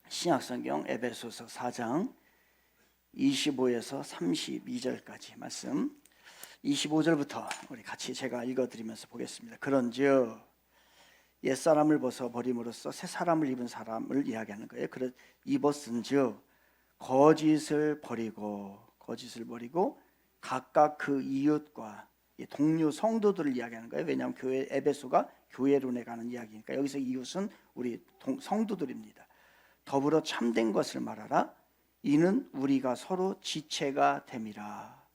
신약성경 에베소서 4장 25에서 32절까지 말씀, 25절부터 우리 같이 제가 읽어드리면서 보겠습니다. 그런즉 옛사람을 벗어버림으로써 새 사람을 입은 사람을 이야기하는 거예요. 입었은즉 거짓을 버리고 각각 그 이웃과 동료 성도들을 이야기하는 거예요. 왜냐하면 교회 에베소가 교회론에 가는 이야기니까 여기서 이웃은 우리 성도들입니다. 더불어 참된 것을 말하라. 이는 우리가 서로 지체가 됨이라.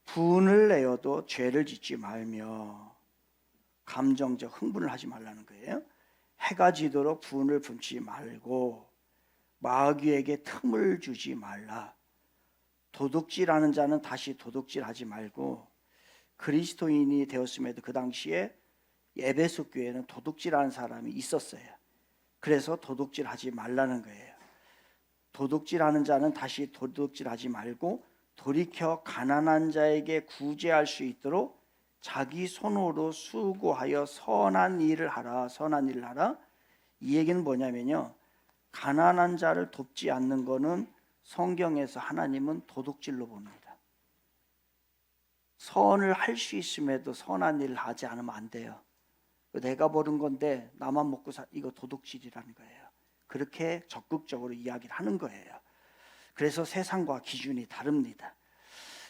분을 내어도 죄를 짓지 말며, 감정적 흥분을 하지 말라는 거예요. 해가 지도록 분을 품지 말고 마귀에게 틈을 주지 말라. 도둑질하는 자는 다시 도둑질하지 말고, 그리스도인이 되었음에도 그 당시에 에베소 교회는 도둑질하는 사람이 있었어요. 그래서 도둑질하지 말라는 거예요. 도둑질하는 자는 다시 도둑질하지 말고 돌이켜 가난한 자에게 구제할 수 있도록 자기 손으로 수고하여 선한 일을 하라. 이 얘기는 뭐냐면요, 가난한 자를 돕지 않는 것은 성경에서 하나님은 도둑질로 봅니다. 선을 할 수 있음에도 선한 일을 하지 않으면 안 돼요. 내가 버는 건데 나만 먹고 이거 도둑질이라는 거예요. 그렇게 적극적으로 이야기를 하는 거예요. 그래서 세상과 기준이 다릅니다.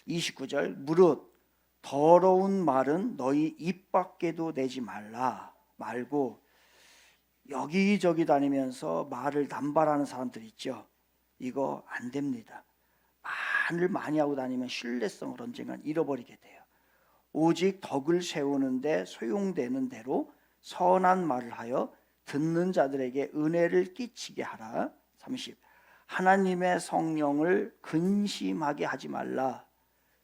29절, 무릇 더러운 말은 너희 입 밖에도 내지 말고, 여기저기 다니면서 말을 남발하는 사람들 있죠. 이거 안 됩니다. 말을 많이 하고 다니면 신뢰성을 언젠간 잃어버리게 돼요. 오직 덕을 세우는데 소용되는 대로 선한 말을 하여 듣는 자들에게 은혜를 끼치게 하라. 30. 하나님의 성령을 근심하게 하지 말라.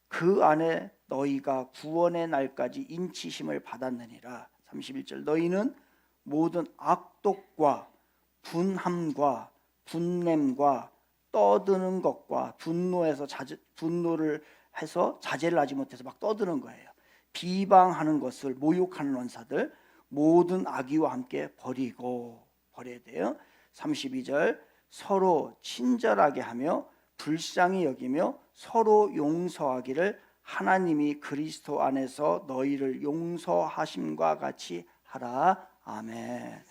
그 안에 너희가 구원의 날까지 인치심을 받았느니라. 31절, 너희는 모든 악독과 분함과 분냄과 떠드는 것과 분노를 해서 자제를 하지 못해서 막 떠드는 거예요. 비방하는 것을, 모욕하는 원사들, 모든 악의와 함께 버려야 돼요. 32절, 서로 친절하게 하며 불쌍히 여기며 서로 용서하기를 하나님이 그리스도 안에서 너희를 용서하심과 같이 하라. 아멘.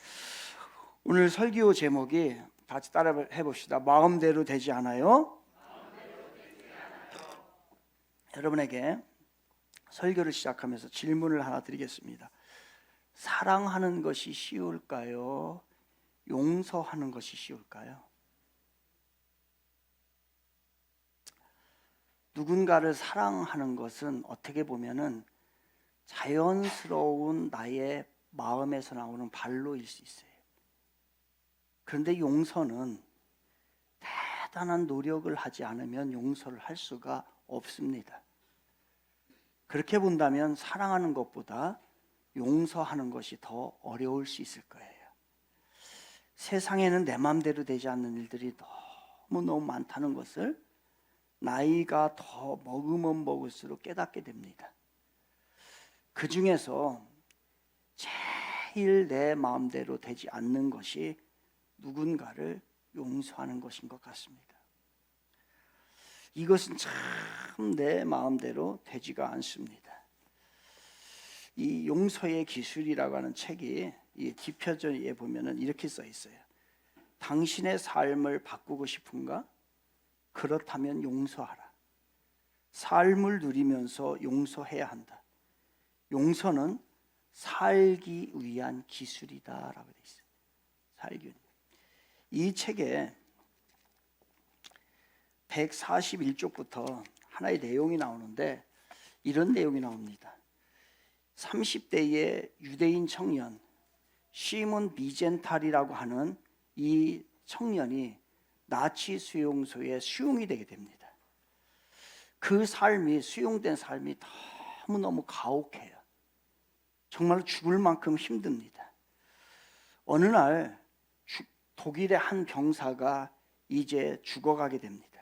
오늘 설교 제목이 같이 따라 해봅시다. 마음대로 되지 않아요. 여러분에게 설교를 시작하면서 질문을 하나 드리겠습니다. 사랑하는 것이 쉬울까요? 용서하는 것이 쉬울까요? 누군가를 사랑하는 것은 어떻게 보면은 자연스러운 나의 마음에서 나오는 발로일 수 있어요. 그런데 용서는 대단한 노력을 하지 않으면 용서를 할 수가 없습니다. 그렇게 본다면 사랑하는 것보다 용서하는 것이 더 어려울 수 있을 거예요. 세상에는 내 마음대로 되지 않는 일들이 너무 많다는 것을 나이가 더 먹으면 먹을수록 깨닫게 됩니다. 그 중에서 제일 내 마음대로 되지 않는 것이 누군가를 용서하는 것인 것 같습니다. 이것은 참 내 마음대로 되지가 않습니다. 이 용서의 기술이라고 하는 책이 이 뒷표지에 보면은 이렇게 써 있어요. 당신의 삶을 바꾸고 싶은가? 그렇다면 용서하라. 삶을 누리면서 용서해야 한다. 용서는 살기 위한 기술이다라고 돼 있어요. 살기 위한. 이 책에 141쪽부터 하나의 내용이 나오는데 이런 내용이 나옵니다. 30대의 유대인 청년 시몬 비젠탈이라고 하는 이 청년이 나치 수용소의 수용이 되게 됩니다. 그 삶이, 수용된 삶이 너무너무 가혹해요. 정말 죽을 만큼 힘듭니다. 어느 날 독일의 한 병사가 이제 죽어가게 됩니다.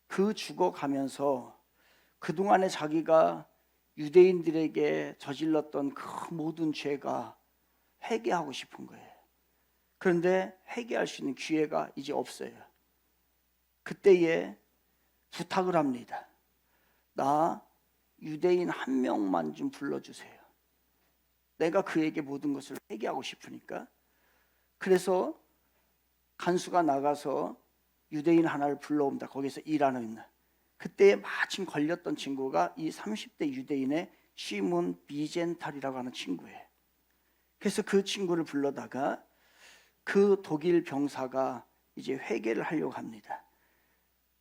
그 죽어가면서 그동안에 자기가 유대인들에게 저질렀던 그 모든 죄가 회개하고 싶은 거예요. 그런데 회개할 수 있는 기회가 이제 없어요. 그때에 부탁을 합니다. 나 유대인 한 명만 좀 불러주세요. 내가 그에게 모든 것을 회개하고 싶으니까. 그래서 간수가 나가서 유대인 하나를 불러옵니다. 거기서 일하는. 그때 마침 걸렸던 친구가 이 30대 유대인의 시몬 비젠탈이라고 하는 친구예요. 그래서 그 친구를 불러다가 그 독일 병사가 이제 회개를 하려고 합니다.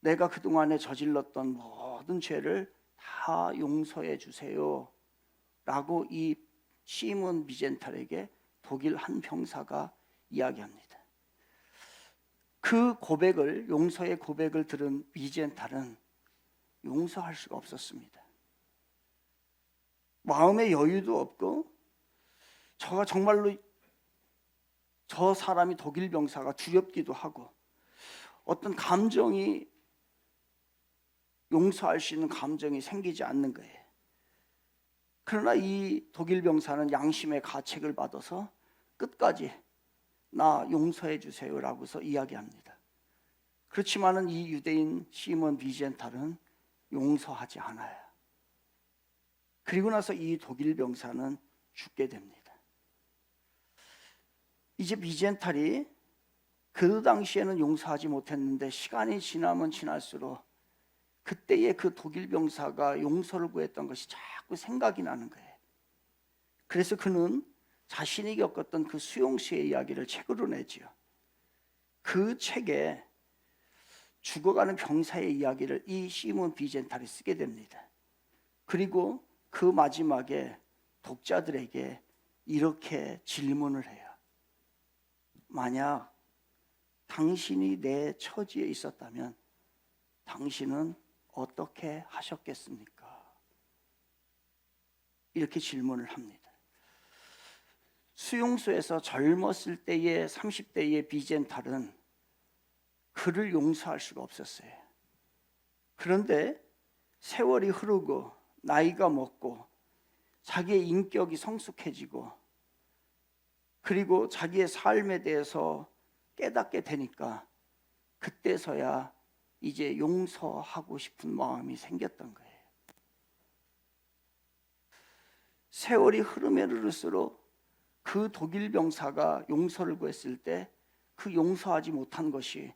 내가 그동안에 저질렀던 모든 죄를 다 용서해 주세요 라고 이 시몬 비젠탈에게 독일 한 병사가 이야기합니다. 그 고백을, 용서의 고백을 들은 비젠탈은 용서할 수가 없었습니다. 마음의 여유도 없고, 저가 정말로 저 사람이 독일 병사가 두렵기도 하고, 어떤 감정이, 용서할 수 있는 감정이 생기지 않는 거예요. 그러나 이 독일 병사는 양심의 가책을 받아서 끝까지 나 용서해 주세요라고서 이야기합니다. 그렇지만은 이 유대인 시몬 비젠탈은 용서하지 않아요. 그리고 나서 이 독일 병사는 죽게 됩니다. 이제 비젠탈이 그 당시에는 용서하지 못했는데 시간이 지나면 지날수록 그때의 그 독일 병사가 용서를 구했던 것이 자꾸 생각이 나는 거예요. 그래서 그는 자신이 겪었던 그 수용수의 이야기를 책으로 내지요. 그 책에 죽어가는 병사의 이야기를 이 시몬 비젠탈이 쓰게 됩니다. 그리고 그 마지막에 독자들에게 이렇게 질문을 해요. 만약 당신이 내 처지에 있었다면 당신은 어떻게 하셨겠습니까? 이렇게 질문을 합니다. 수용소에서 젊었을 때의 30대의 비젠탈은 그를 용서할 수가 없었어요. 그런데 세월이 흐르고 나이가 먹고 자기의 인격이 성숙해지고 그리고 자기의 삶에 대해서 깨닫게 되니까 그때서야 이제 용서하고 싶은 마음이 생겼던 거예요. 세월이 흐르면 흐를수록 그 독일 병사가 용서를 구했을 때 그 용서하지 못한 것이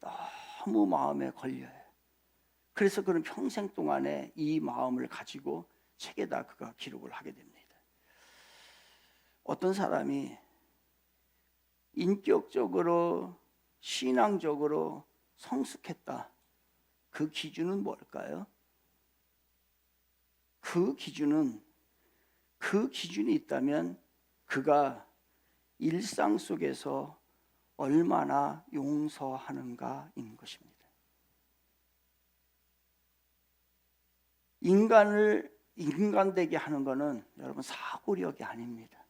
너무 마음에 걸려요. 그래서 그는 평생 동안에 이 마음을 가지고 책에다 그가 기록을 하게 됩니다. 어떤 사람이 인격적으로 신앙적으로 성숙했다. 그 기준은 뭘까요? 그 기준이 있다면 그가 일상 속에서 얼마나 용서하는가인 것입니다. 인간을 인간되게 하는 것은 여러분 사고력이 아닙니다.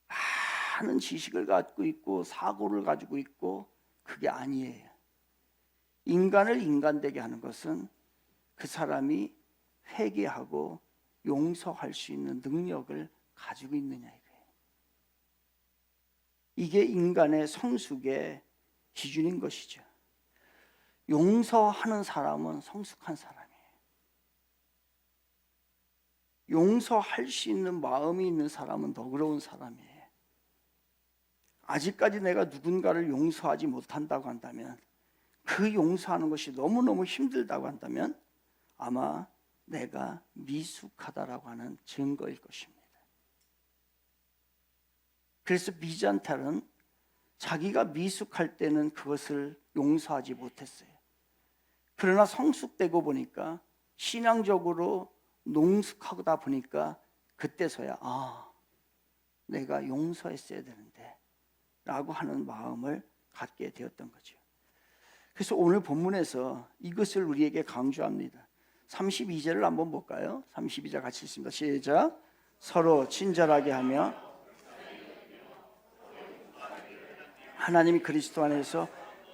많은 지식을 갖고 있고 사고를 가지고 있고 그게 아니에요. 인간을 인간되게 하는 것은 그 사람이 회개하고 용서할 수 있는 능력을 가지고 있느냐 이거예요. 이게 인간의 성숙의 기준인 것이죠. 용서하는 사람은 성숙한 사람이에요. 용서할 수 있는 마음이 있는 사람은 너그러운 사람이에요. 아직까지 내가 누군가를 용서하지 못한다고 한다면, 그 용서하는 것이 너무너무 힘들다고 한다면 아마 내가 미숙하다라고 하는 증거일 것입니다. 그래서 비잔탈은 자기가 미숙할 때는 그것을 용서하지 못했어요. 그러나 성숙되고 보니까 신앙적으로 농숙하다 보니까 그때서야 내가 용서했어야 되는데 라고 하는 마음을 갖게 되었던 거죠. 그래서 오늘 본문에서 이것을 우리에게 강조합니다. 32절을 한번 볼까요? 32절 같이 읽습니다. 시작. 서로 친절하게 하며 하나님이 그리스도 안에서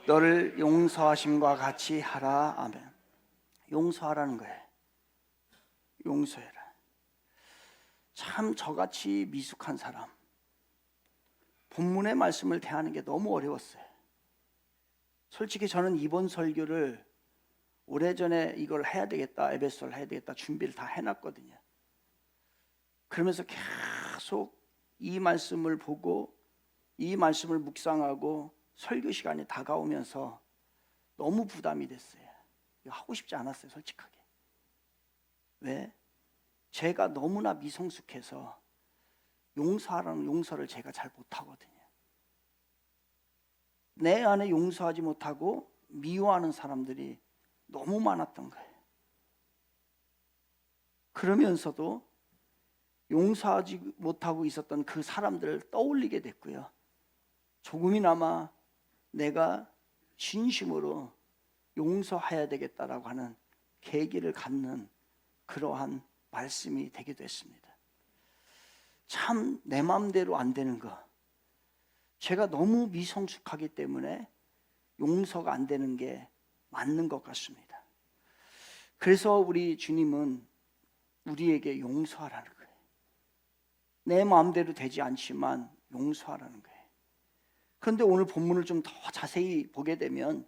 너를 용서하심과 같이 하라. 아멘. 용서하라는 거예요. 용서해라. 참 저같이 미숙한 사람, 본문의 말씀을 대하는 게 너무 어려웠어요. 솔직히 저는 이번 설교를 오래전에 이걸 해야 되겠다, 에베소를 해야 되겠다 준비를 다 해놨거든요. 그러면서 계속 이 말씀을 보고 이 말씀을 묵상하고 설교 시간이 다가오면서 너무 부담이 됐어요. 이거 하고 싶지 않았어요, 솔직하게. 왜? 제가 너무나 미성숙해서 용서하라는 용서를 제가 잘 못하거든요. 내 안에 용서하지 못하고 미워하는 사람들이 너무 많았던 거예요. 그러면서도 용서하지 못하고 있었던 그 사람들을 떠올리게 됐고요. 조금이나마 내가 진심으로 용서해야 되겠다라고 하는 계기를 갖는 그러한 말씀이 되기도 했습니다. 참 내 마음대로 안 되는 거, 제가 너무 미성숙하기 때문에 용서가 안 되는 게 맞는 것 같습니다. 그래서 우리 주님은 우리에게 용서하라는 거예요. 내 마음대로 되지 않지만 용서하라는 거예요. 그런데 오늘 본문을 좀 더 자세히 보게 되면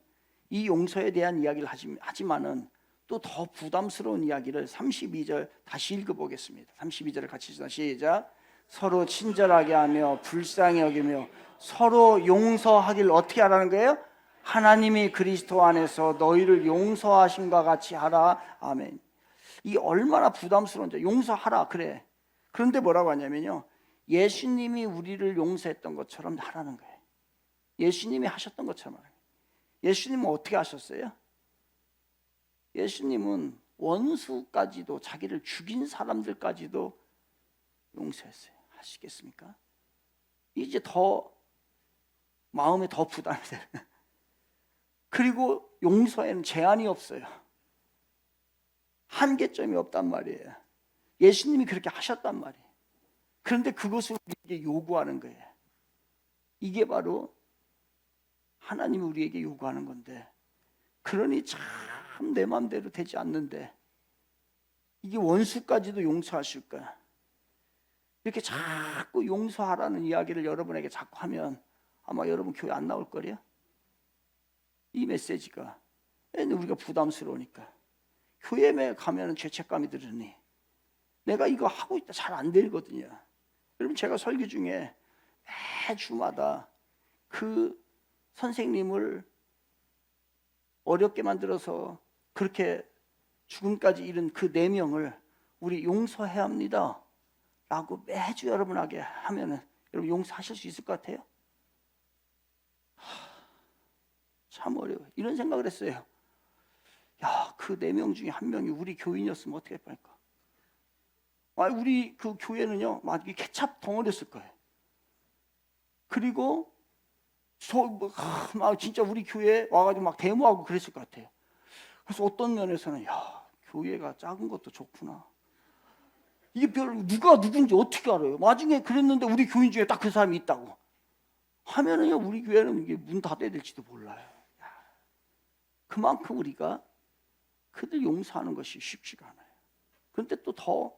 이 용서에 대한 이야기를 하지만은 또 더 부담스러운 이야기를 32절 다시 읽어보겠습니다. 32절을 같이 읽자. 시작. 서로 친절하게 하며 불쌍히 여기며 서로 용서하길 어떻게 하라는 거예요? 하나님이 그리스도 안에서 너희를 용서하심과 같이 하라. 아멘. 이 얼마나 부담스러운지. 용서하라 그래. 그런데 뭐라고 하냐면요, 예수님이 우리를 용서했던 것처럼 하라는 거예요. 예수님이 하셨던 것처럼 하라는 거예요. 예수님은 어떻게 하셨어요? 예수님은 원수까지도, 자기를 죽인 사람들까지도 용서했어요. 하시겠습니까? 이제 더 마음에 더 부담이 돼요. 그리고 용서에는 제한이 없어요. 한계점이 없단 말이에요. 예수님이 그렇게 하셨단 말이에요. 그런데 그것을 우리에게 요구하는 거예요. 이게 바로 하나님이 우리에게 요구하는 건데, 그러니 참 내 마음대로 되지 않는데 이게 원수까지도 용서하실까? 이렇게 자꾸 용서하라는 이야기를 여러분에게 자꾸 하면 아마 여러분 교회 안 나올 거래요. 이 메시지가 우리가 부담스러우니까. 교회에 가면 죄책감이 들으니 내가 이거 하고 있다 잘 안 되거든요. 여러분, 제가 설교 중에 매주마다 그 선생님을 어렵게 만들어서 그렇게 죽음까지 이른 그 4명을 우리 용서해야 합니다 라고 매주 여러분에게 하면은 여러분 용서하실 수 있을 것 같아요? 참 어려워요. 이런 생각을 했어요. 야, 그 4명 중에 한 명이 우리 교인이었으면 어떻게 할까? 우리 그 교회는요, 막 케찹 덩어리였을 거예요. 그리고 막 진짜 우리 교회에 와가지고 막 데모하고 그랬을 것 같아요. 그래서 어떤 면에서는 야, 교회가 작은 것도 좋구나. 이게 누가 누군지 어떻게 알아요? 나중에 그랬는데 우리 교인 중에 딱 그 사람이 있다고 하면은요, 우리 교회는 이게 문 닫아야 될지도 몰라요. 그만큼 우리가 그들 용서하는 것이 쉽지가 않아요. 그런데 또 더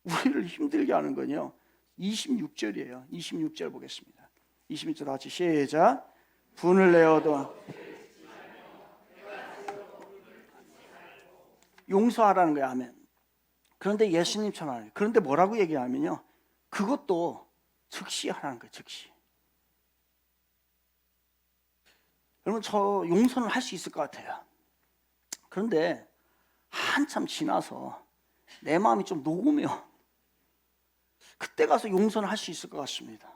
우리를 힘들게 하는 건요, 26절이에요. 26절 보겠습니다. 26절 같이 시작. 분을 내어도 용서하라는 거야. 아멘. 그런데 예수님처럼 하는 거예요. 그런데 뭐라고 얘기하면요, 그것도 즉시 하라는 거예요. 즉시. 여러분, 저 용서는 할 수 있을 것 같아요. 그런데 한참 지나서 내 마음이 좀 녹으면 그때 가서 용서는 할 수 있을 것 같습니다.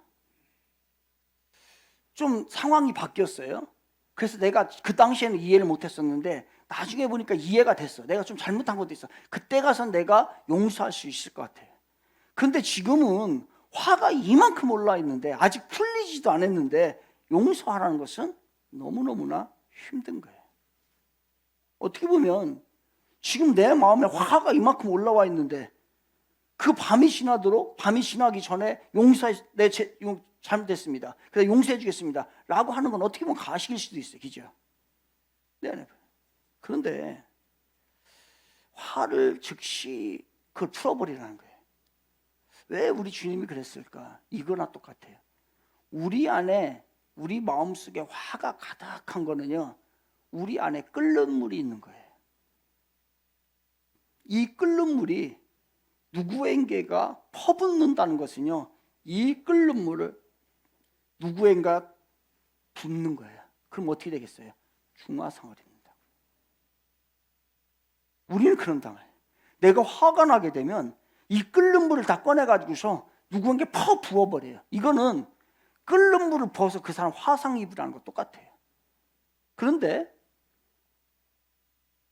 좀 상황이 바뀌었어요. 그래서 내가 그 당시에는 이해를 못했었는데 나중에 보니까 이해가 됐어. 내가 좀 잘못한 것도 있어. 그때 가서 내가 용서할 수 있을 것 같아요. 근데 지금은 화가 이만큼 올라 있는데 아직 풀리지도 않았는데 용서하라는 것은 너무너무나 힘든 거예요. 어떻게 보면 지금 내 마음에 화가 이만큼 올라와 있는데 그 밤이 지나기 전에 잘못됐습니다. 그래서 용서해 주겠습니다 라고 하는 건 어떻게 보면 가식일 수도 있어요. 그죠? 네. 그런데 화를 즉시 그걸 풀어버리라는 거예요. 왜 우리 주님이 그랬을까? 이거나 똑같아요. 우리 안에, 우리 마음속에 화가 가득한 거는요, 우리 안에 끓는 물이 있는 거예요. 이 끓는 물이 누구에게가 퍼붓는다는 것은요, 이 끓는 물을 누구인가 붓는 거예요. 그럼 어떻게 되겠어요? 중화상을입니다. 우리는 그런 당을, 내가 화가 나게 되면 이 끓는 물을 다 꺼내가지고서 누구에게 퍼 부어버려요. 이거는 끓는 물을 부어서 그 사람 화상 입으라는 거 똑같아요. 그런데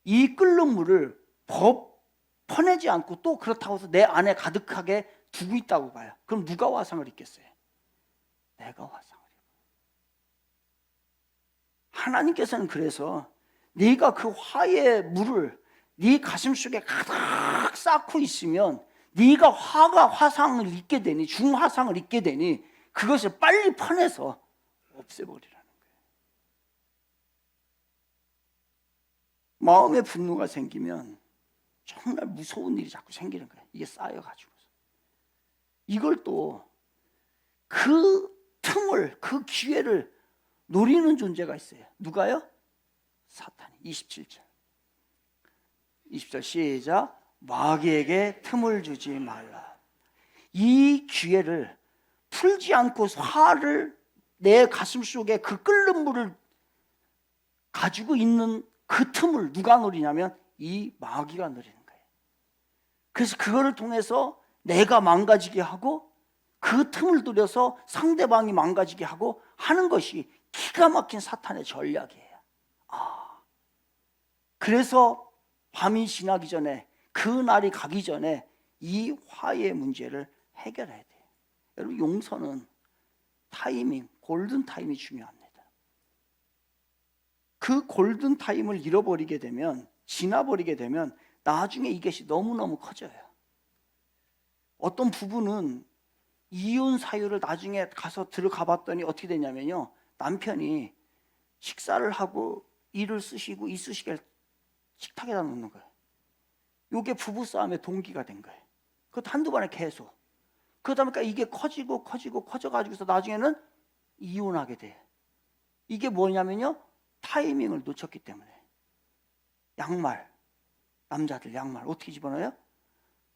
이 끓는 물을 퍼내지 않고 또 그렇다고 해서 내 안에 가득하게 두고 있다고 봐요. 그럼 누가 화상을 입겠어요? 내가 화상을 입어요. 하나님께서는 그래서 네가 그 화의 물을 네 가슴 속에 가득 쌓고 있으면 네가 화상을 입게 되니, 중화상을 입게 되니 그것을 빨리 퍼내서 없애버리라는 거예요. 마음에 분노가 생기면 정말 무서운 일이 자꾸 생기는 거예요. 이게 쌓여가지고서. 이걸 또 그 틈을, 그 기회를 노리는 존재가 있어요. 누가요? 사탄이. 27절. 20절 시작. 마귀에게 틈을 주지 말라. 이 기회를 풀지 않고 화를 내 가슴 속에 그 끓는 물을 가지고 있는 그 틈을 누가 노리냐면 이 마귀가 노리는 거예요. 그래서 그거를 통해서 내가 망가지게 하고 그 틈을 노려서 상대방이 망가지게 하고 하는 것이 기가 막힌 사탄의 전략이에요. 그래서 밤이 지나기 전에, 그 날이 가기 전에 이 화의 문제를 해결해야 돼요. 여러분, 용서는 타이밍, 골든 타임이 중요합니다. 그 골든 타임을 잃어버리게 되면, 지나버리게 되면 나중에 이것이 너무너무 커져요. 어떤 부부는 이혼 사유를 나중에 가서 들어가 봤더니 어떻게 되냐면요, 남편이 식사를 하고 일을 쓰시고 이쑤시개를 식탁에다 놓는 거예요. 이게 부부싸움의 동기가 된 거예요. 그것도 한두 번에 계속. 그러다 보니까 이게 커져가지고서 나중에는 이혼하게 돼요. 이게 뭐냐면요, 타이밍을 놓쳤기 때문에. 양말, 남자들 양말 어떻게 집어넣어요?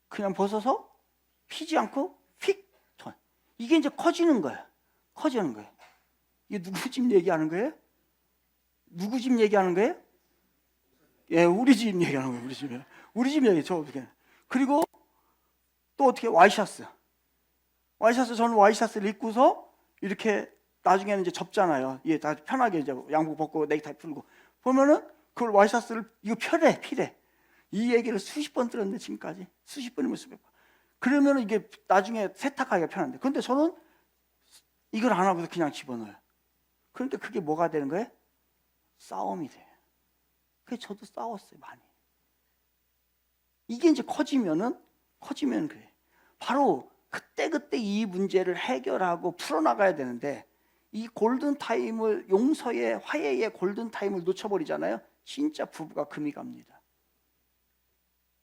그냥 벗어서 피지 않고 휙. 이게 이제 커지는 거예요. 커지는 거예요. 이게 누구 집 얘기하는 거예요? 누구 집 얘기하는 거예요? 예, 우리 집 얘기하는 거예요. 우리 집에. 우리 집 얘기. 저 어떻게. 그리고 또 어떻게 와이셔츠. 저는 와이셔츠를 입고서 이렇게 나중에는 이제 접잖아요. 예, 다 편하게 이제 양복 벗고 넥타이 풀고 보면은 그걸 와이셔츠를 이거 피래. 이 얘기를 수십 번 들었는데 지금까지 수십 번이면 수백 번. 그러면은 이게 나중에 세탁하기가 편한데, 근데 저는 이걸 안 하고서 그냥 집어넣어요. 그러니까 그게 뭐가 되는 거예요? 싸움이 돼요. 그래서 저도 싸웠어요, 많이. 이게 이제 커지면 그래요. 바로 그때 이 문제를 해결하고 풀어나가야 되는데, 이 골든타임을, 용서의, 화해의 골든타임을 놓쳐버리잖아요. 진짜 부부가 금이 갑니다.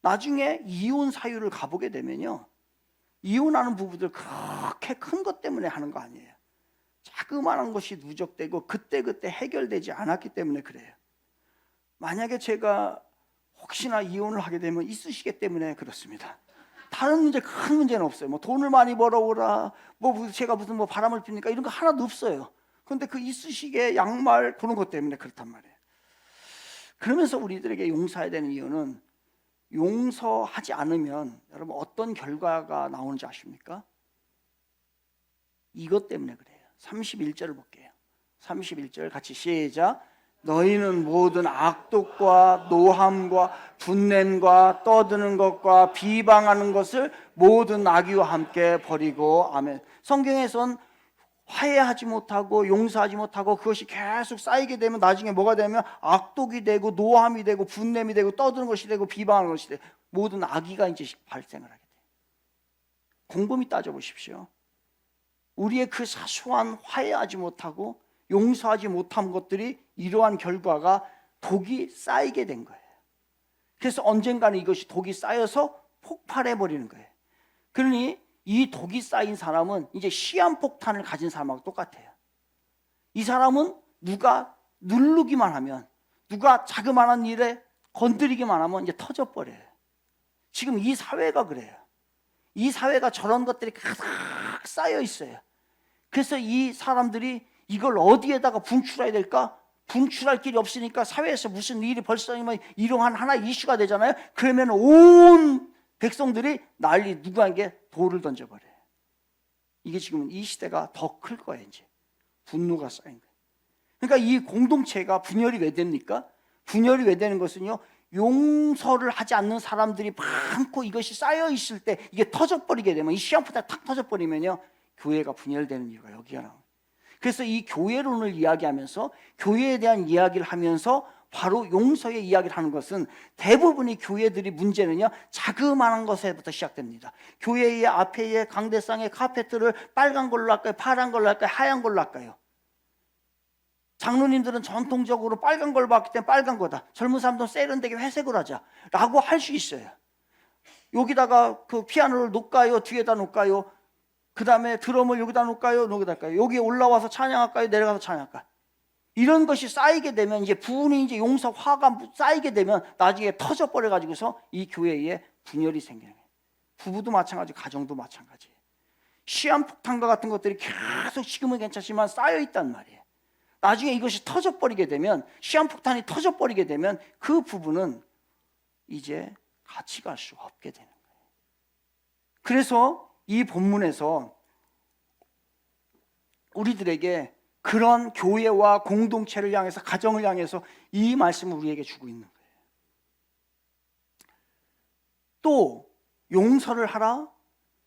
나중에 이혼 사유를 가보게 되면요, 이혼하는 부부들 그렇게 큰 것 때문에 하는 거 아니에요. 자그마한 것이 누적되고 그때 해결되지 않았기 때문에 그래요. 만약에 제가 혹시나 이혼을 하게 되면 이쑤시개 때문에 그렇습니다. 다른 문제, 큰 문제는 없어요. 뭐 돈을 많이 벌어오라, 뭐 제가 무슨 뭐 바람을 피니까 이런 거 하나도 없어요. 그런데 그 이쑤시개, 양말 그런 것 때문에 그렇단 말이에요. 그러면서 우리들에게 용서해야 되는 이유는, 용서하지 않으면 여러분 어떤 결과가 나오는지 아십니까? 이것 때문에 그래요. 31절을 볼게요. 31절 같이 시작. 너희는 모든 악독과 노함과 분냄과 떠드는 것과 비방하는 것을 모든 악의와 함께 버리고. 아멘. 성경에선 화해하지 못하고 용서하지 못하고 그것이 계속 쌓이게 되면 나중에 뭐가 되면 악독이 되고 노함이 되고 분냄이 되고 떠드는 것이 되고 비방하는 것이 되고 모든 악의가 이제 발생을 하게 돼요. 곰곰이 따져보십시오. 우리의 그 사소한 화해하지 못하고 용서하지 못한 것들이 이러한 결과가 독이 쌓이게 된 거예요. 그래서 언젠가는 이것이 독이 쌓여서 폭발해 버리는 거예요. 그러니 이 독이 쌓인 사람은 이제 시한폭탄을 가진 사람하고 똑같아요. 이 사람은 누가 누르기만 하면, 누가 자그마한 일에 건드리기만 하면 이제 터져버려요. 지금 이 사회가 그래요. 이 사회가 저런 것들이 가득 쌓여 있어요. 그래서 이 사람들이 이걸 어디에다가 분출해야 될까? 분출할 길이 없으니까 사회에서 무슨 일이 벌써 이러한 하나의 이슈가 되잖아요. 그러면 온 백성들이 난리, 누구에게 돌을 던져버려요. 이게 지금 이 시대가 더 클 거예요. 이제 분노가 쌓인 거예요. 그러니까 이 공동체가 분열이 왜 됩니까? 분열이 왜 되는 것은요, 용서를 하지 않는 사람들이 많고 이것이 쌓여 있을 때 이게 터져버리게 되면, 이 시한폭탄이 탁 터져버리면요, 교회가 분열되는 이유가 여기가 나옵니다. 그래서 이 교회론을 이야기하면서, 교회에 대한 이야기를 하면서 바로 용서의 이야기를 하는 것은, 대부분의 교회들이 문제는요, 자그마한 것에부터 시작됩니다. 교회의 앞에 강대상의 카페트를 빨간 걸로 할까요? 파란 걸로 할까요? 하얀 걸로 할까요? 장로님들은 전통적으로 빨간 걸 봤기 때문에 빨간 거다. 젊은 사람들은 세련되게 회색으로 하자 라고 할 수 있어요. 여기다가 그 피아노를 놓을까요? 뒤에다 놓을까요? 그 다음에 드럼을 여기다 놓을까요? 여기다 할까요? 여기에 올라와서 찬양할까요? 내려가서 찬양할까요? 이런 것이 쌓이게 되면, 이제 부분이 이제 용서, 화가 쌓이게 되면 나중에 터져버려 가지고서 이 교회에 분열이 생기는 거예요. 부부도 마찬가지, 가정도 마찬가지예요. 시한폭탄과 같은 것들이 계속 지금은 괜찮지만 쌓여 있단 말이에요. 나중에 이것이 터져버리게 되면, 시한폭탄이 터져버리게 되면 그 부부는 이제 같이 갈 수 없게 되는 거예요. 그래서 이 본문에서 우리들에게 그런 교회와 공동체를 향해서, 가정을 향해서 이 말씀을 우리에게 주고 있는 거예요. 또 용서를 하라,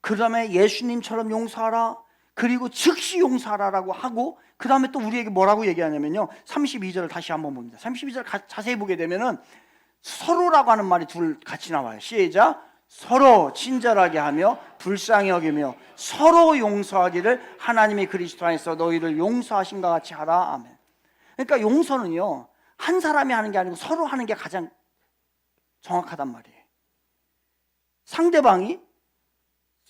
그 다음에 예수님처럼 용서하라, 그리고 즉시 용서하라라고 하고, 그 다음에 또 우리에게 뭐라고 얘기하냐면요, 32절을 다시 한번 봅니다. 32절 자세히 보게 되면은 서로라고 하는 말이 둘 같이 나와요. 시작. 서로 친절하게 하며 불쌍히 여기며 서로 용서하기를 하나님이 그리스도 안에서 너희를 용서하신 것 같이 하라. 아멘. 그러니까 용서는요, 한 사람이 하는 게 아니고 서로 하는 게 가장 정확하단 말이에요. 상대방이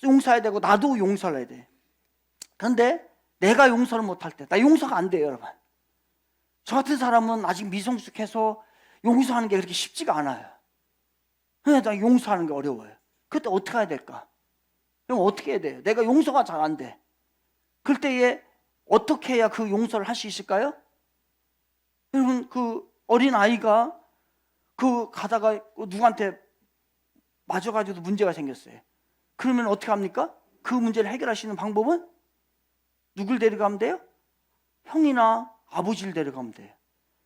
용서해야 되고 나도 용서를 해야 돼. 그런데 내가 용서를 못할 때, 나 용서가 안 돼요, 여러분. 저 같은 사람은 아직 미성숙해서 용서하는 게 그렇게 쉽지가 않아요. 나 용서하는 게 어려워요. 그때 어떻게 해야 될까? 그럼 어떻게 해야 돼요? 내가 용서가 잘 안 돼. 그럴 때에 어떻게 해야 그 용서를 할 수 있을까요? 여러분, 그 어린 아이가 그 가다가 누구한테 맞아가지고 문제가 생겼어요. 그러면 어떻게 합니까? 그 문제를 해결할 수 있는 방법은 누굴 데려가면 돼요? 형이나 아버지를 데려가면 돼요.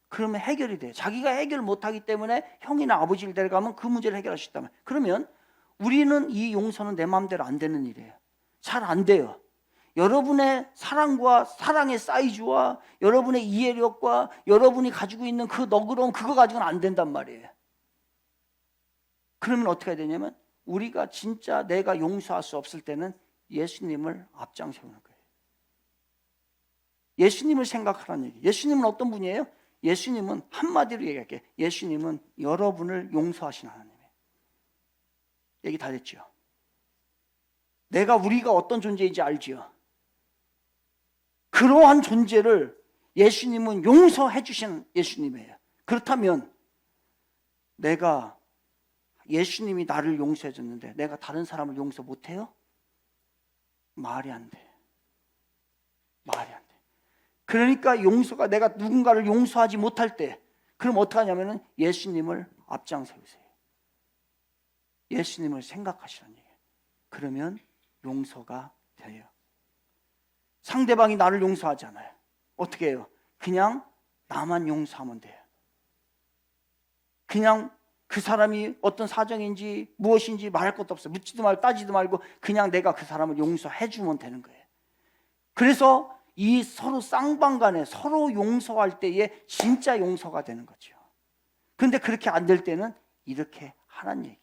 그러면 해결이 돼요. 자기가 해결을 못하기 때문에 형이나 아버지를 데려가면 그 문제를 해결할 수 있다면, 그러면 우리는 이 용서는 내 마음대로 안 되는 일이에요. 잘 안 돼요. 여러분의 사랑과 사랑의 사이즈와 여러분의 이해력과 여러분이 가지고 있는 그 너그러움, 그거 가지고는 안 된단 말이에요. 그러면 어떻게 해야 되냐면, 우리가 진짜 내가 용서할 수 없을 때는 예수님을 앞장 세우는 거예요. 예수님을 생각하라는 얘기. 예수님은 어떤 분이에요? 예수님은, 한마디로 얘기할게, 예수님은 여러분을 용서하신 하나님이에요. 얘기 다 됐죠? 우리가 어떤 존재인지 알지요? 그러한 존재를 예수님은 용서해 주신 예수님이에요. 그렇다면 내가, 예수님이 나를 용서해 줬는데 내가 다른 사람을 용서 못해요? 말이 안 돼. 말이 안 돼. 그러니까 용서가, 내가 누군가를 용서하지 못할 때, 그럼 어떻게 하냐면은 예수님을 앞장 세우세요. 예수님을 생각하시라는 얘기예요. 그러면 용서가 돼요. 상대방이 나를 용서하지 않아요. 어떻게 해요? 그냥 나만 용서하면 돼요. 그냥 그 사람이 어떤 사정인지 무엇인지 말할 것도 없어요. 묻지도 말고 따지도 말고 그냥 내가 그 사람을 용서해 주면 되는 거예요. 그래서 이 서로 쌍방간에 서로 용서할 때에 진짜 용서가 되는 거죠. 그런데 그렇게 안 될 때는 이렇게 하란 얘기예요.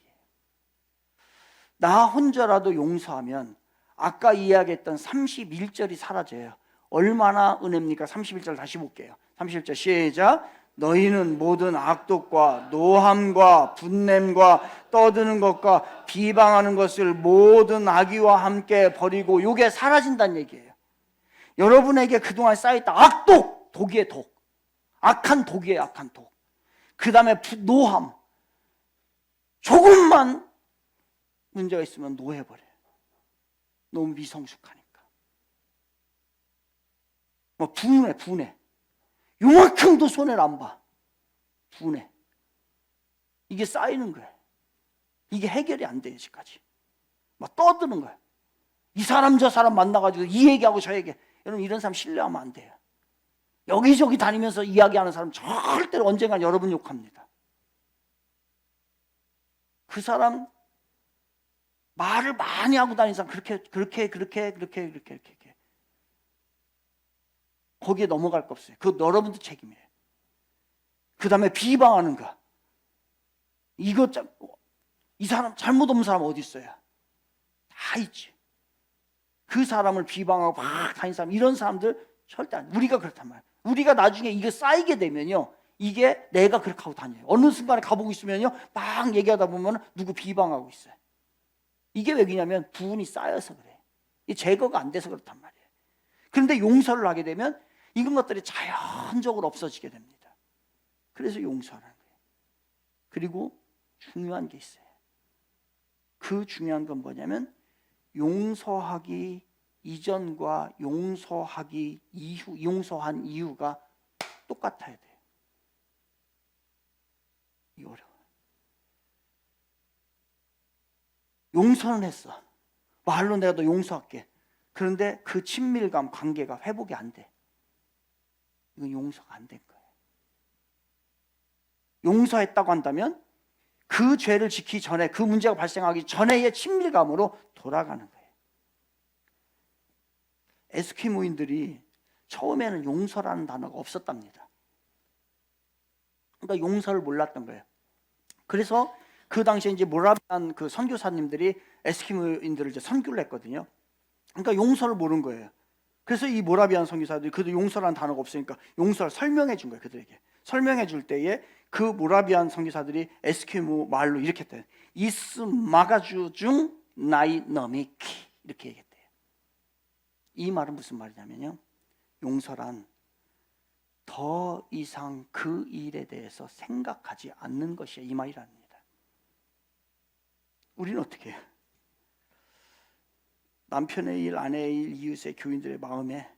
나 혼자라도 용서하면 아까 이야기했던 31절이 사라져요. 얼마나 은혜입니까? 31절 다시 볼게요. 31절 시작. 너희는 모든 악독과 노함과 분냄과 떠드는 것과 비방하는 것을 모든 악의와 함께 버리고, 요게 사라진다는 얘기예요. 여러분에게 그동안 쌓여있다 악독, 독이의 독, 악한 독이에요. 악한 독. 그 다음에 노함. 조금만 문제가 있으면 노해버려요. 너무 미성숙하니까. 뭐 분해. 요만큼도 손해를 안 봐. 분해. 이게 쌓이는 거예요. 이게 해결이 안 돼요. 지금까지 막 떠드는 거예요. 이 사람 저 사람 만나가지고 이 얘기하고 저 얘기. 여러분, 이런 사람 신뢰하면 안 돼요. 여기저기 다니면서 이야기하는 사람 절대로 언젠간 여러분 욕합니다. 그 사람 말을 많이 하고 다니는 사람 그렇게 거기에 넘어갈 거 없어요. 그거 여러분도 책임이에요. 그 다음에 비방하는 거. 이 사람 잘못 없는 사람 어디 있어요? 다 있지. 그 사람을 비방하고 막 다니는 사람, 이런 사람들 절대 안. 우리가 그렇단 말이에요. 우리가 나중에 이게 쌓이게 되면요, 이게 내가 그렇게 하고 다녀요. 어느 순간에 가보고 있으면요, 막 얘기하다 보면 누구 비방하고 있어요. 이게 왜 그러냐면 부분이 쌓여서 그래. 이 제거가 안 돼서 그렇단 말이에요. 그런데 용서를 하게 되면 이런 것들이 자연적으로 없어지게 됩니다. 그래서 용서하는 거예요. 그리고 중요한 게 있어요. 그 중요한 건 뭐냐면 용서하기 이전과 용서하기 이후, 용서한 이유가 똑같아야 돼요. 이 어려워요. 용서는 했어. 말로 내가 너 용서할게. 그런데 그 친밀감, 관계가 회복이 안 돼. 이건 용서가 안 된 거예요. 용서했다고 한다면 그 죄를 지키기 전에, 그 문제가 발생하기 전에의 친밀감으로 돌아가는 거예요. 에스키모인들이 처음에는 용서라는 단어가 없었답니다. 그러니까 용서를 몰랐던 거예요. 그래서 그 당시에 이제 모라비안 그 선교사님들이 에스키모인들을 이제 선교를 했거든요. 그러니까 용서를 모르는 거예요. 그래서 이 모라비안 선교사들이 그들 용서라는 단어가 없으니까 용서를 설명해 준 거예요. 그들에게 설명해 줄 때에 그 모라비안 선교사들이 에스키모 말로 이렇게 했대요. 이스 마가주 중 나이 너미키, 이렇게 얘기했대요. 이 말은 무슨 말이냐면요, 용서란 더 이상 그 일에 대해서 생각하지 않는 것이야, 이 말이랍니다. 우리는 어떻게 해요? 남편의 일, 아내의 일, 이웃의 교인들의 마음에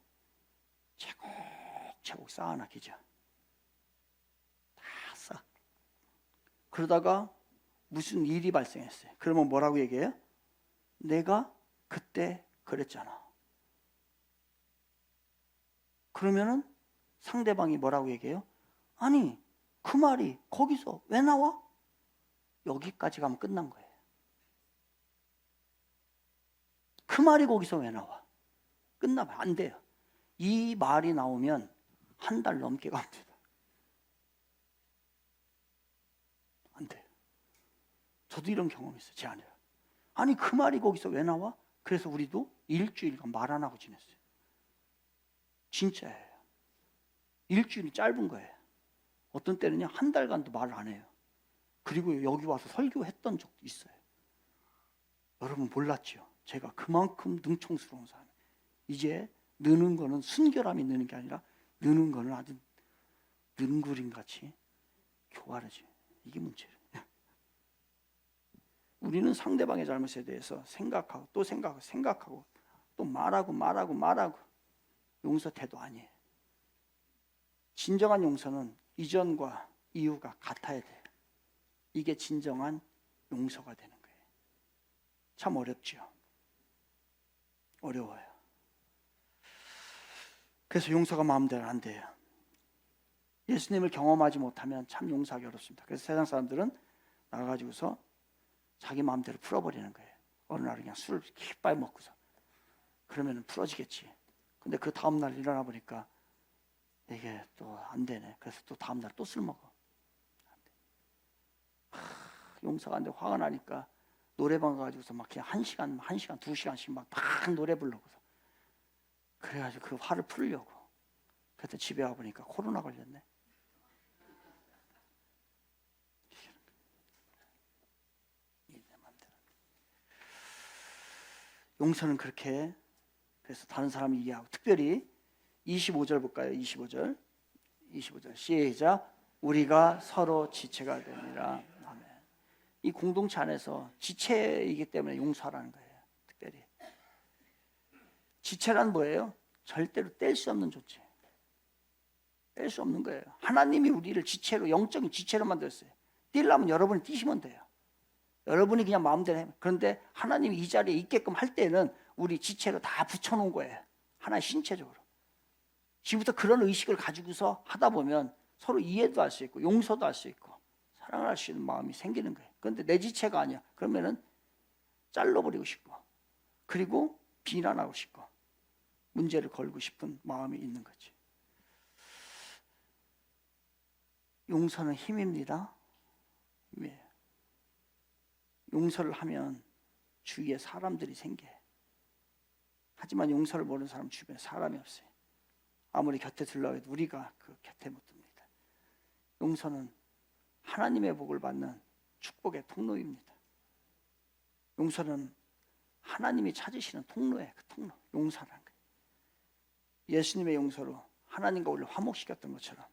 차곡차곡 쌓아놨기죠. 다 쌓아. 그러다가 무슨 일이 발생했어요. 그러면 뭐라고 얘기해요? 내가 그때 그랬잖아. 그러면은 상대방이 뭐라고 얘기해요? 아니, 그 말이 거기서 왜 나와? 여기까지 가면 끝난 거예요. 그 말이 거기서 왜 나와? 끝나면 안 돼요. 이 말이 나오면 한 달 넘게 갑니다. 안 돼요. 저도 이런 경험이 있어요. 제 아내가. 아니, 그 말이 거기서 왜 나와? 그래서 우리도 일주일간 말 안 하고 지냈어요. 진짜예요. 일주일이 짧은 거예요. 어떤 때는요, 한 달간도 말을 안 해요. 그리고 여기 와서 설교했던 적도 있어요. 여러분 몰랐죠? 제가 그만큼 능청스러운 사람. 이제 느는 거는 순결함이 느는 게 아니라 느는 거는 아주 능구림같이 교활해져요. 이게 문제예요. 우리는 상대방의 잘못에 대해서 생각하고 또 생각하고 또 말하고 용서 태도 아니에요. 진정한 용서는 이전과 이후가 같아야 돼요. 이게 진정한 용서가 되는 거예요. 참 어렵죠. 어려워요. 그래서 용서가 마음대로 안 돼요. 예수님을 경험하지 못하면 참 용서하기 어렵습니다. 그래서 세상 사람들은 나가가지고서 자기 마음대로 풀어버리는 거예요. 어느 날 그냥 술을 킥빨 먹고서. 그러면 풀어지겠지. 근데 그 다음날 일어나 보니까 이게 또 안 되네. 그래서 또 다음날 또 술 먹어. 용서가 안 돼. 화가 나니까 노래방 가가지고서 막 그냥 1시간, 2시간씩 막 노래 부르고서. 그래가지고 그 화를 풀려고. 그때 집에 와보니까 코로나 걸렸네. 용서는 그렇게, 그래서 다른 사람을 이해하고, 특별히 25절 볼까요? 25절 시작. 우리가 서로 지체가 되니라. 아멘. 이 공동체 안에서 지체이기 때문에 용서하라는 거예요. 특별히 지체란 뭐예요? 절대로 뗄 수 없는 존재, 뗄 수 없는 거예요. 하나님이 우리를 지체로, 영적인 지체로 만들었어요. 떼려면 여러분이 떼시면 돼요. 여러분이 그냥 마음대로 해요. 그런데 하나님이 이 자리에 있게끔 할 때는 우리 지체로 다 붙여놓은 거예요. 하나의 신체적으로. 지금부터 그런 의식을 가지고서 하다 보면 서로 이해도 할 수 있고 용서도 할 수 있고 사랑을 할 수 있는 마음이 생기는 거예요. 그런데 내 지체가 아니야. 그러면은 잘라버리고 싶고, 그리고 비난하고 싶고 문제를 걸고 싶은 마음이 있는 거지. 용서는 힘입니다. 왜? 용서를 하면 주위에 사람들이 생겨요. 하지만 용서를 모르는 사람 주변에 사람이 없어요. 아무리 곁에 들러도 우리가 그 곁에 못 듭니다. 용서는 하나님의 복을 받는 축복의 통로입니다. 용서는 하나님이 찾으시는 통로예요. 그 통로, 용서라는 거예요. 예수님의 용서로 하나님과 우리를 화목시켰던 것처럼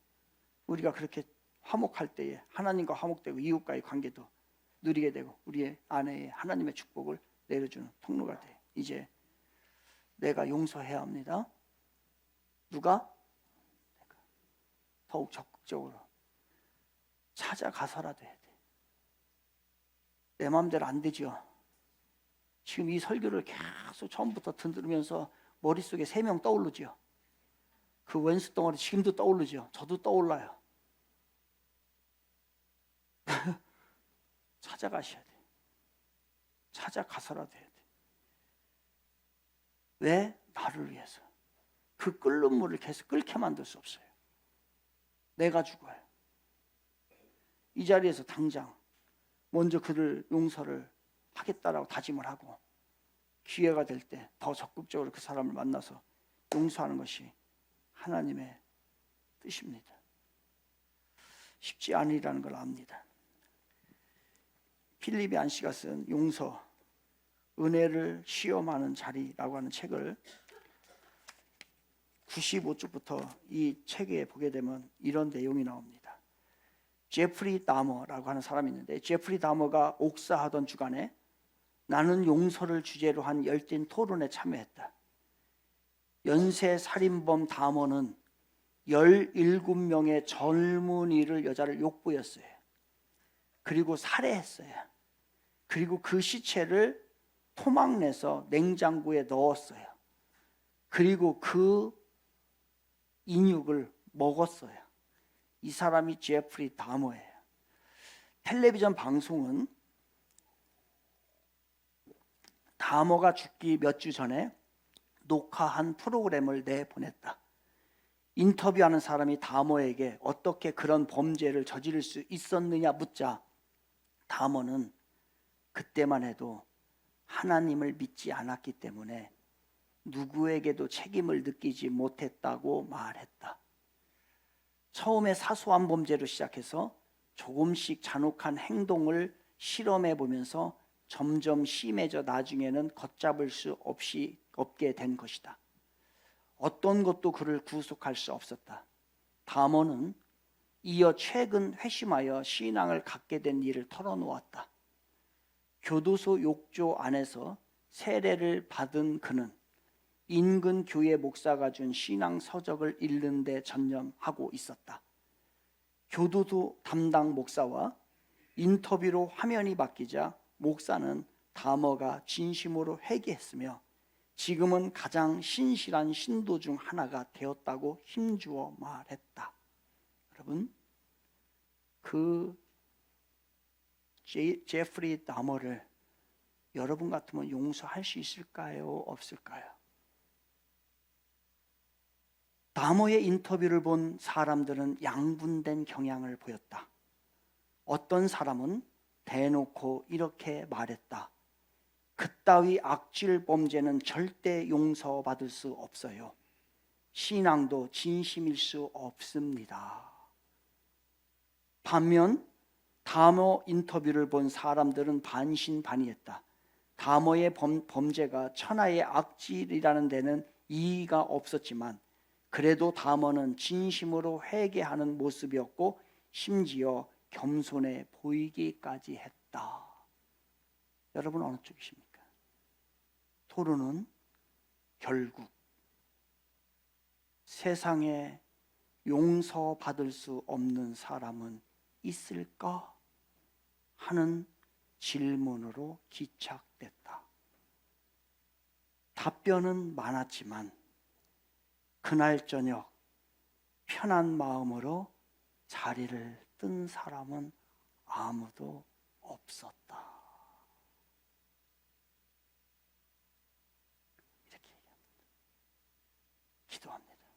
우리가 그렇게 화목할 때에 하나님과 화목되고 이웃과의 관계도 누리게 되고 우리의 안에 하나님의 축복을 내려주는 통로가 돼요. 이제 내가 용서해야 합니다. 누가? 더욱 적극적으로 찾아가서라도 해야 돼. 내 마음대로 안 되죠. 지금 이 설교를 계속 처음부터 들으면서 머릿속에 3명 떠오르죠. 그 원수 덩어리 지금도 떠오르죠. 저도 떠올라요. 찾아가셔야 돼. 찾아가서라도 해야 돼. 왜? 나를 위해서. 그 끓는 물을 계속 끓게 만들 수 없어요. 내가 죽어요. 이 자리에서 당장 먼저 그를 용서를 하겠다라고 다짐을 하고 기회가 될 때 더 적극적으로 그 사람을 만나서 용서하는 것이 하나님의 뜻입니다. 쉽지 않으리라는 걸 압니다. 필립이 안시가 쓴 용서, 은혜를 시험하는 자리라고 하는 책을 95쪽부터 이 책에 보게 되면 이런 내용이 나옵니다. 제프리 다머라고 하는 사람이 있는데, 제프리 다머가 옥사하던 주간에 나는 용서를 주제로 한 열띤 토론에 참여했다. 연쇄 살인범 다머는 17명의 젊은이를, 여자를 욕보였어요. 그리고 살해했어요. 그리고 그 시체를 토막내서 냉장고에 넣었어요. 그리고 그 인육을 먹었어요. 이 사람이 제프리 다머예요. 텔레비전 방송은 다머가 죽기 몇 주 전에 녹화한 프로그램을 내보냈다. 인터뷰하는 사람이 다머에게 어떻게 그런 범죄를 저지를 수 있었느냐 묻자, 다머는 그때만 해도 하나님을 믿지 않았기 때문에 누구에게도 책임을 느끼지 못했다고 말했다. 처음에 사소한 범죄로 시작해서 조금씩 잔혹한 행동을 실험해 보면서 점점 심해져 나중에는 걷잡을 수 없게 된 것이다. 어떤 것도 그를 구속할 수 없었다. 다머는 이어 최근 회심하여 신앙을 갖게 된 일을 털어놓았다. 교도소 욕조 안에서 세례를 받은 그는 인근 교회 목사가 준 신앙 서적을 읽는 데 전념하고 있었다. 교도소 담당 목사와 인터뷰로 화면이 바뀌자 목사는 다머가 진심으로 회개했으며 지금은 가장 신실한 신도 중 하나가 되었다고 힘주어 말했다. 여러분, 그 제프리 다머를 여러분 같으면 용서할 수 있을까요? 없을까요? 다머의 인터뷰를 본 사람들은 양분된 경향을 보였다. 어떤 사람은 대놓고 이렇게 말했다. 그따위 악질 범죄는 절대 용서받을 수 없어요. 신앙도 진심일 수 없습니다. 반면 다머 인터뷰를 본 사람들은 반신반의했다. 다모의 범죄가 천하의 악질이라는 데는 이의가 없었지만 그래도 다모는 진심으로 회개하는 모습이었고 심지어 겸손해 보이기까지 했다. 여러분 어느 쪽이십니까? 토르는 결국 세상에 용서받을 수 없는 사람은 있을까 하는 질문으로 기착됐다. 답변은 많았지만 그날 저녁 편한 마음으로 자리를 뜬 사람은 아무도 없었다. 이렇게 얘기합니다. 기도합니다.